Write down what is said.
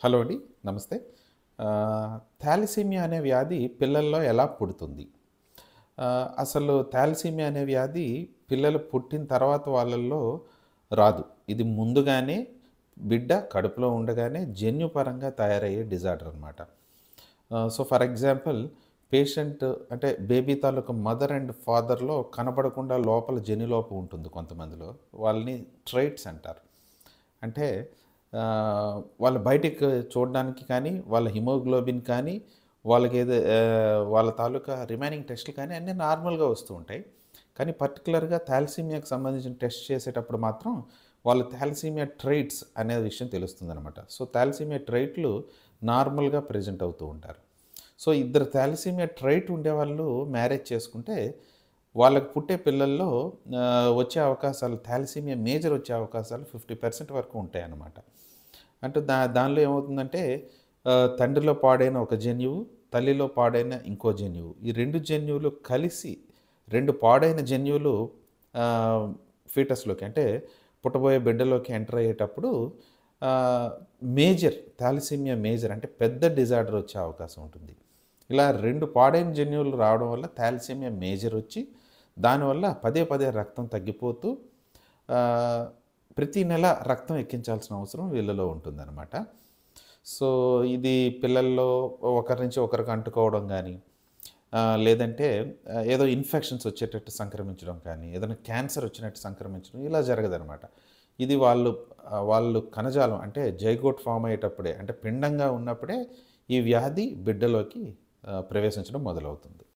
Hello అండి. నమస్తే. Thalassaemia అనే వ్యాధి పిల్లల్లో ఎలా పుడుతుంది? అసలు థాలసీమియా అనే వ్యాధి పిల్లలు పుట్టిన తర్వాత వాళ్ళల్లో రాదు. ఇది ముందుగానే బిడ్డ కడుపులో ఉండగానే జన్యుపరంగా తయారయ్యే డిజార్డర్ అనమాట. సో, ఫర్ ఎగ్జాంపుల్ పేషెంట్ అంటే బేబీ తాలూకా మదర్ అండ్ ఫాదర్‌లో కనపడకుండా లోపల జన్యులోపం ఉంటుంది కొంతమందిలో. వాళ్ళని ట్రైట్స్ అంటారు. అంటే వాళ్ళు బయటికి చూడడానికి కానీ, వాళ్ళ హిమోగ్లోబిన్ కానీ, వాళ్ళ తాలూకా రిమైనింగ్ టెస్ట్‌లు కానీ అన్నీ నార్మల్‌గా వస్తూ ఉంటాయి. కానీ పర్టిక్యులర్‌గా థాలసీమియాకి సంబంధించిన టెస్ట్ చేసేటప్పుడు మాత్రం వాళ్ళు థాలసీమియా ట్రైట్స్ అనే విషయం తెలుస్తుందనమాట. సో, థాలసీమియా ట్రైట్లు నార్మల్‌గా ప్రెజెంట్ అవుతూ ఉంటారు. సో, ఇద్దరు థాలసీమియా ట్రైట్ ఉండేవాళ్ళు మ్యారేజ్ చేసుకుంటే వాళ్ళకి పుట్టే పిల్లల్లో వచ్చే అవకాశాలు థాలసీమియా మేజర్ వచ్చే అవకాశాలు 50% వరకు ఉంటాయన్నమాట. అంటే దానిలో ఏమవుతుందంటే తండ్రిలో పాడైన ఒక జన్యువు, తల్లిలో పాడైన ఇంకో జన్యువు. ఈ 2 జన్యువులు కలిసి 2 పాడైన జన్యువులు ఆహ్, ఫీటస్‌లోకి అంటే పుట్టబోయే బిడ్డలోకి ఎంటర్ అయ్యేటప్పుడు ఆహ్, థాలసీమియా మేజర్ అంటే పెద్ద డిజార్డర్ వచ్చే అవకాశం ఉంటుంది. ఇలా 2 పాడైన జన్యువులు రావడం వల్ల థాలసీమియా మేజర్ వచ్చి దానివల్ల పదే పదే రక్తం తగ్గిపోతూ ఆహ్, ప్రతి నెల రక్తం ఎక్కించాల్సిన అవసరం వీళ్ళలో ఉంటుందన్నమాట. సో, ఇది పిల్లల్లో ఒకరి నుంచి ఒకరికి అంటుకోవడం గానీ, లేదంటే ఏదో ఇన్ఫెక్షన్స్ వచ్చేటట్టు సంక్రమించడం కానీ, ఏదైనా క్యాన్సర్ వచ్చినట్టు సంక్రమించడం ఇలా జరగదనమాట. ఇది వాళ్ళు కణజాలం అంటే జైగోట్ ఫార్మ్ అయ్యేటప్పుడే అంటే పిండంగా ఉన్నప్పుడే ఈ వ్యాధి బిడ్డలోకి ప్రవేశించడం మొదలవుతుంది.